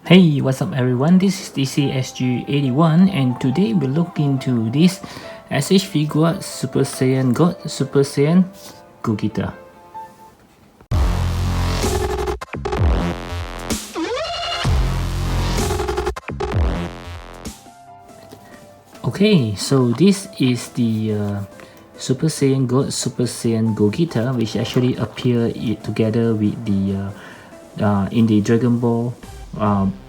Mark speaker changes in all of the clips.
Speaker 1: Hey, what's up everyone? This is DCSG 81 and today we'll look into this SH Figuarts Super Saiyan God Super Saiyan Gogeta. Okay, so this is the Super Saiyan God Super Saiyan Gogeta, which actually appear together with the in the Dragon Ball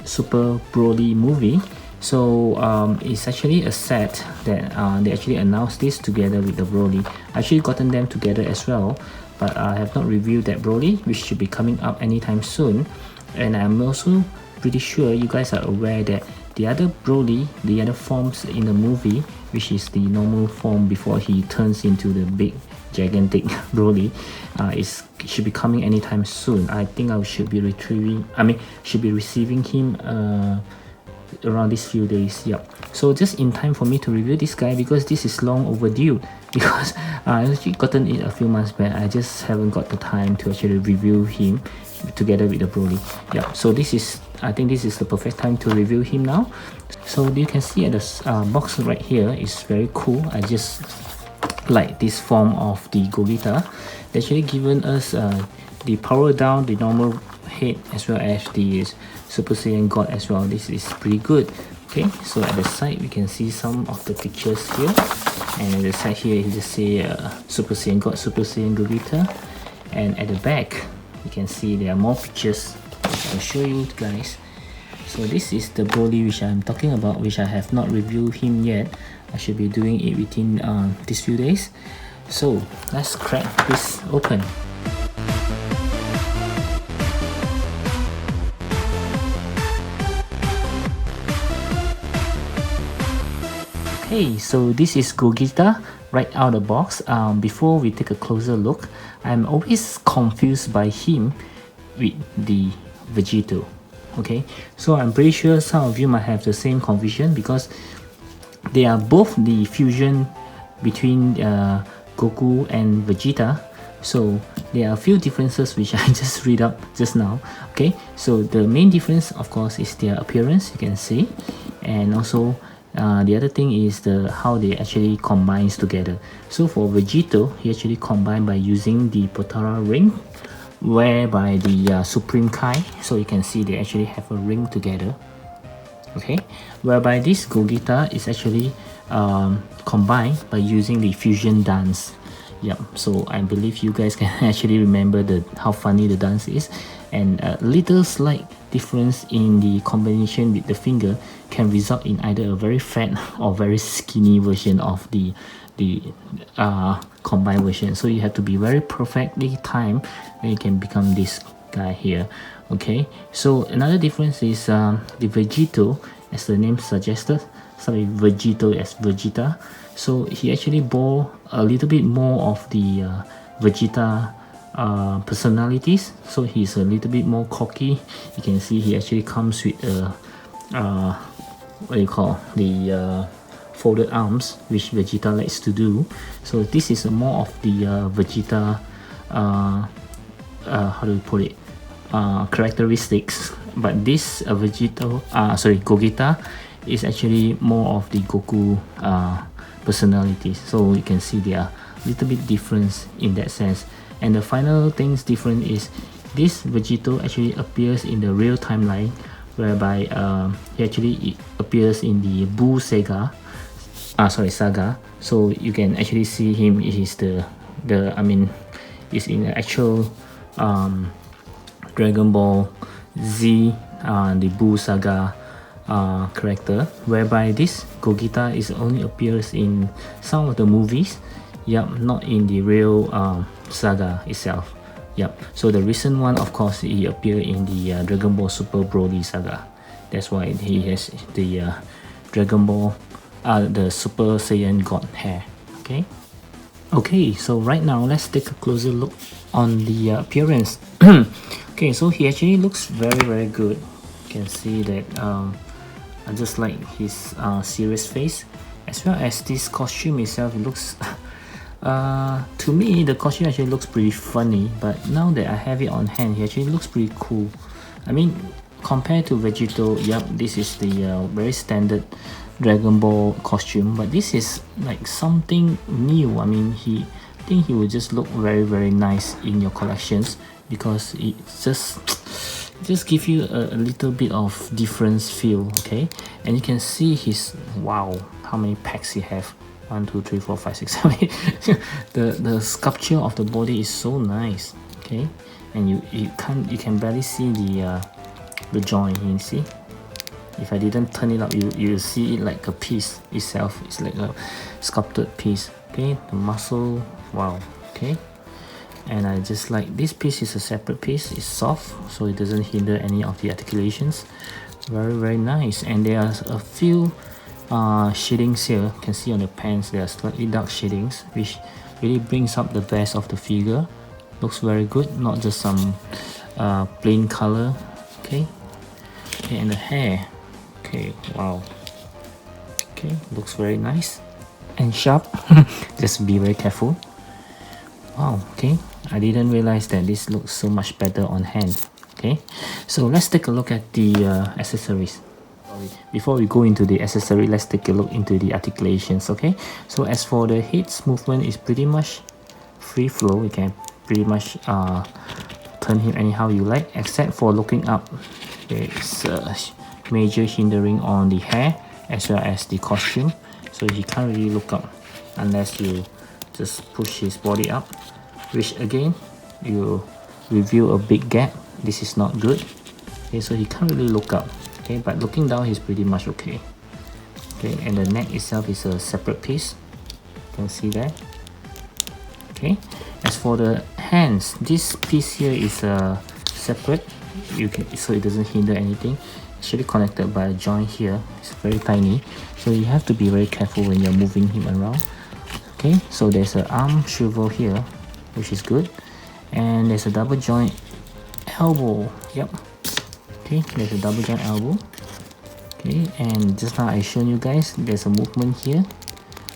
Speaker 1: Super Broly movie. So it's actually a set that they actually announced this together with the Broly. I actually gotten them together as well, but I have not reviewed that Broly, which should be coming up anytime soon. And I'm also pretty sure you guys are aware that the other Broly, the other forms in the movie, which is the normal form before he turns into the big gigantic Broly, should be coming anytime soon. I think I should be receiving him around these few days. Yep. So just in time for me to review this guy, because this is long overdue, because I actually gotten it a few months back. I just haven't got the time to actually review him together with the Broly. Yeah, so I think this is the perfect time to review him now. So you can see at the box right here is very cool. I just like this form of the Gogeta. They actually given us the power down, the normal head, as well as the Super Saiyan God as well. This is pretty good. Okay, so at the side we can see some of the pictures here, and at the side here you just say Super Saiyan God, Super Saiyan Gogeta, and at the back you can see there are more pictures which I'll show you guys. So this is the Broly which I'm talking about, which I have not reviewed him yet. I should be doing it within these few days. So let's crack this open. Okay, so this is Gogeta right out of the box. Before we take a closer look, I'm always confused by him with the Vegito. Okay, so I'm pretty sure some of you might have the same confusion, because they are both the fusion between Goku and Vegeta. So there are a few differences which I just read up just now. Okay, so the main difference of course is their appearance, you can see, and also the other thing is how they actually combines together. So for Vegito, he actually combined by using the Potara ring, whereby the Supreme Kai, so you can see they actually have a ring together. Okay, whereby this Gogeta is actually combined by using the fusion dance. Yep, so I believe you guys can actually remember how funny the dance is, and a little slight difference in the combination with the finger can result in either a very fat or very skinny version of the combined version. So you have to be very perfectly timed when you can become this guy here. Okay, so another difference is the Vegito, as the name suggested, Vegito as Vegeta. So he actually bore a little bit more of the Vegeta personalities. So he's a little bit more cocky. You can see he actually comes with what do you call the folded arms, which Vegeta likes to do. So this is more of the Vegeta how do you put it, characteristics, but this Gogeta is actually more of the Goku personalities. So you can see they are a little bit different in that sense. And the final things different is this Vegito actually appears in the real timeline, whereby he actually appears in the Buu saga. So you can actually see him. He's is in the actual Dragon Ball Z, the Buu saga character, whereby this Gogeta only appears in some of the movies. Yep, not in the real saga itself. Yep. So the recent one, of course, he appeared in the Dragon Ball Super Broly saga. That's why he has the Dragon Ball, the Super Saiyan God hair. Okay. Okay, so right now let's take a closer look on the appearance. Okay, so he actually looks very good. You can see that I just like his serious face, as well as this costume itself. It looks to me the costume actually looks pretty funny, but now that I have it on hand, he actually looks pretty cool. I mean, compared to Vegito, yep, this is the very standard Dragon Ball costume, but this is like something new. I mean, I think he will just look very nice in your collections because it just give you a little bit of difference feel. Okay, and you can see his, wow, how many packs he have. 1, 2, 3, 4, 5, 6, 7, 8. The sculpture of the body is so nice. Okay, and you can barely see the joint. You see, if I didn't turn it up, you see it like a piece itself. It's like a sculpted piece. Okay, the muscle, wow. Okay, and I just like this piece is a separate piece. It's soft, so it doesn't hinder any of the articulations. Very nice. And there are a few shadings here. You can see on the pants there are slightly dark shadings, which really brings up the best of the figure. Looks very good, not just some plain color. Okay, and the hair, okay, wow. Okay, looks very nice and sharp. Just be very careful. Wow, okay, I didn't realize that this looks so much better on hand. Okay, so let's take a look at the accessories. Before we go into the accessory, let's take a look into the articulations. Okay, so as for the head's movement, is pretty much free flow. You can pretty much turn him anyhow you like, except for looking up. There is a major hindering on the hair as well as the costume, so he can't really look up unless you just push his body up, which again you reveal a big gap. This is not good. Okay, so he can't really look up. Okay, but looking down he's pretty much okay. Okay, and the neck itself is a separate piece. You can see that. Okay, as for the hands, this piece here is separate. So it doesn't hinder anything. Actually connected by a joint here. It's very tiny, so you have to be very careful when you're moving him around. Okay, so there's an arm swivel here, which is good, and there's a double joint elbow. Yep. Okay, there's a double joint elbow. Okay, and just now I shown you guys there's a movement here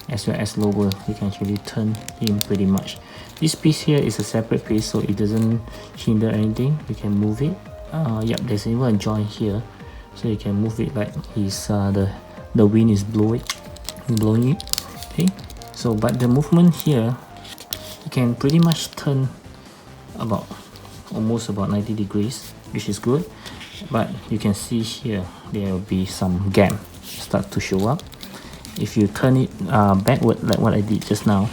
Speaker 1: as well as lower. You can actually turn him pretty much. This piece here is a separate piece, so it doesn't hinder anything. You can move it. Yep, there's even a joint here, so you can move it like he's the wind is blowing it. Okay, so but the movement here, you can pretty much turn almost about 90 degrees, which is good. But you can see here there will be some gap start to show up. If you turn it backward like what I did just now,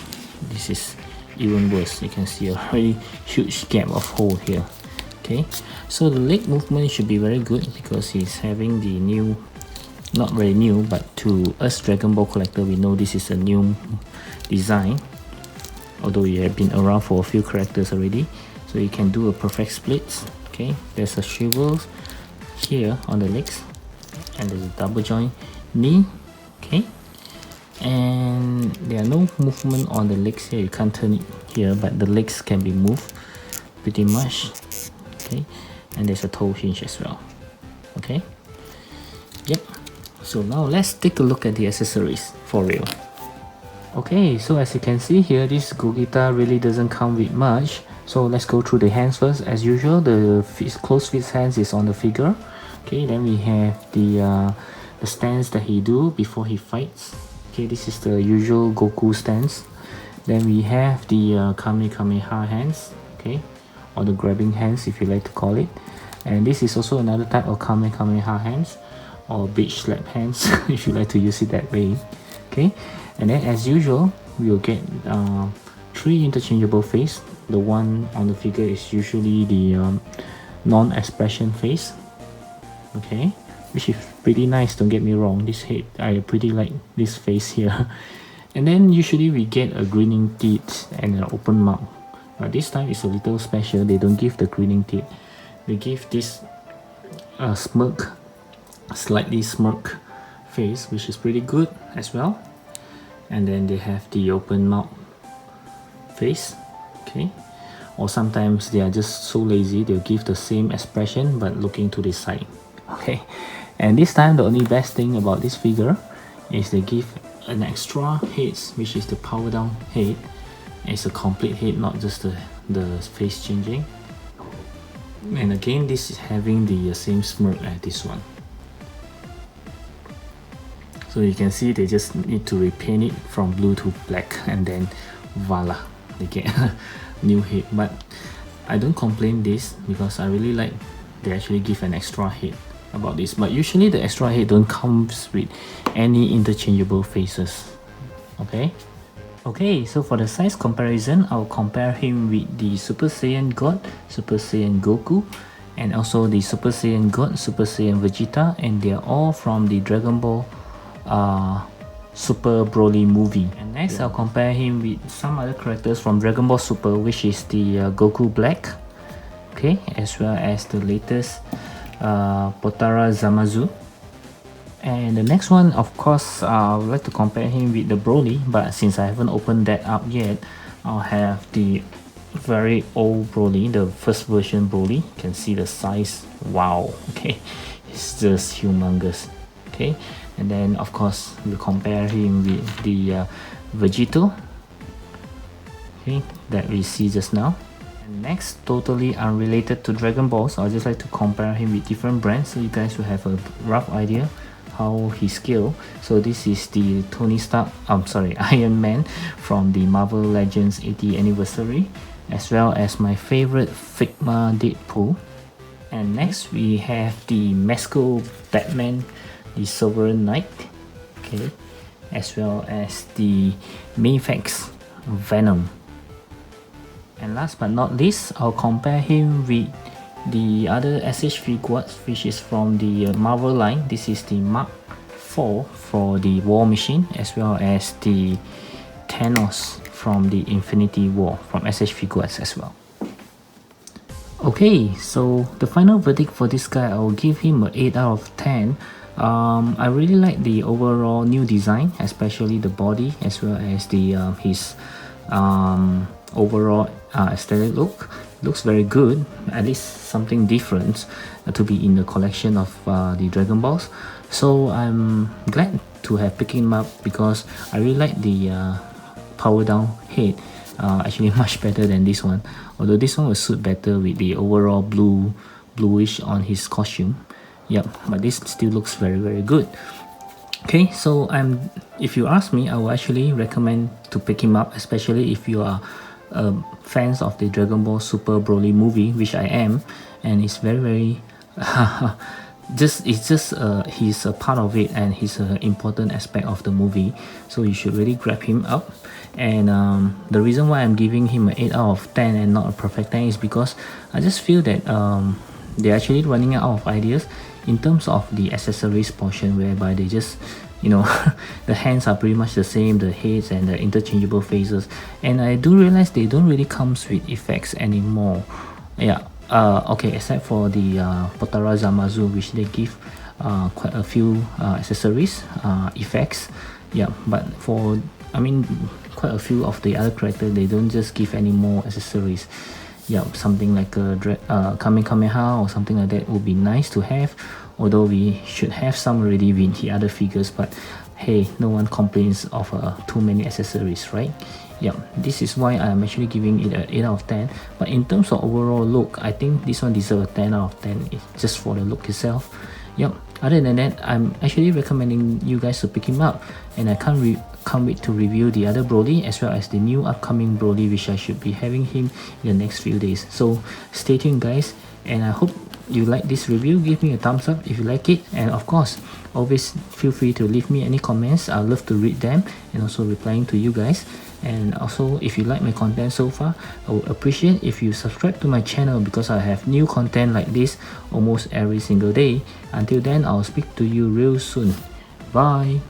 Speaker 1: this is even worse. You can see a very huge gap of hole here. Okay, so the leg movement should be very good because he's having the new, not very new, but to us Dragon Ball collector, we know this is a new design, although you have been around for a few characters already. So you can do a perfect split. Okay, there's a swivel here on the legs, and there's a double joint knee. Okay, and there are no movement on the legs here. You can't turn it here, but the legs can be moved pretty much. Okay, and there's a toe hinge as well. Okay, yep. So now let's take a look at the accessories for real. Okay, so as you can see here, this Gogeta really doesn't come with much. So let's go through the hands first. As usual, the close fit hands is on the figure. Okay, then we have the stance that he do before he fights. Okay, this is the usual Goku stance. Then we have the Kamehameha hands. Okay, or the grabbing hands if you like to call it. And this is also another type of Kamehameha hands, or beach slap hands if you like to use it that way. Okay, and then as usual, we will get 3 interchangeable face. The one on the figure is usually the non-expression face. Okay, which is pretty nice, don't get me wrong. This head, I pretty like this face here. And then usually we get a grinning teeth and an open mouth, but this time it's a little special. They don't give the grinning teeth, they give this slightly smirk face, which is pretty good as well. And then they have the open mouth face. Okay, or sometimes they are just so lazy, they'll give the same expression but looking to the side. Okay, and this time the only best thing about this figure is they give an extra head, which is the power down head. It's a complete head, not just the face changing. And again, this is having the same smirk as this one. So you can see they just need to repaint it from blue to black, and then voila, they get a new head. But I don't complain this because I really like they actually give an extra head about this. But usually the extra head don't comes with any interchangeable faces. Okay, so for the size comparison, I'll compare him with the Super Saiyan God, Super Saiyan Goku, and also the Super Saiyan God, Super Saiyan Vegeta, and they're all from the Dragon Ball Super Broly movie. And next, I'll compare him with some other characters from Dragon Ball Super, which is the Goku Black, okay, as well as the latest Potara Zamasu. And the next one, of course, I would like to compare him with the Broly, but since I haven't opened that up yet, I'll have the very old Broly, the first version Broly. You can see the size, wow, okay, it's just humongous, okay. And then of course we'll compare him with the Vegito, okay, that we see just now. And next, totally unrelated to Dragon Ball, so I'd just like to compare him with different brands so you guys will have a rough idea how he scale. So this is the Iron Man from the Marvel Legends 80th anniversary, as well as my favorite Figma Deadpool. And next we have the Mesco Batman, the Sovereign Knight, okay, as well as the Mayfax Venom. And last but not least, I'll compare him with the other SH Figuarts, which is from the Marvel line. This is the Mark IV for the War Machine, as well as the Thanos from the Infinity War from SH Figuarts as well. Okay, so the final verdict for this guy, I'll give him an 8 out of 10. I really like the overall new design, especially the body, as well as the his overall aesthetic look. Looks very good, at least something different to be in the collection of the Dragon Balls. So I'm glad to have picked him up because I really like the power down head, actually much better than this one, although this one will suit better with the overall bluish on his costume. Yep, but this still looks very good. Okay, so if you ask me, I will actually recommend to pick him up, especially if you are fans of the Dragon Ball Super Broly movie, which I am, and it's very he's a part of it, and he's an important aspect of the movie, so you should really grab him up. And the reason why I'm giving him an 8 out of 10 and not a perfect 10 is because I just feel that they're actually running out of ideas in terms of the accessories portion, whereby they just, you know, the hands are pretty much the same, the heads and the interchangeable faces, and I do realize they don't really comes with effects anymore. Yeah, okay, except for the Potara Zamasu, which they give quite a few accessories, effects. Yeah, but for, I mean, quite a few of the other characters, they don't just give any more accessories. Yeah, something like a Kamehameha or something like that would be nice to have, although we should have some already with the other figures, but hey, no one complains of too many accessories, right? Yeah, this is why I'm actually giving it an 8 out of 10. But in terms of overall look, I think this one deserves a 10 out of 10 just for the look itself. Yep, other than that, I'm actually recommending you guys to pick him up, and I can't wait to review the other Broly as well as the new upcoming Broly, which I should be having him in the next few days. So stay tuned guys, and I hope you like this review. Give me a thumbs up if you like it, and of course always feel free to leave me any comments. I love to read them and also replying to you guys. And also, if you like my content so far, I would appreciate if you subscribe to my channel, because I have new content like this almost every single day. Until then, I'll speak to you real soon. Bye.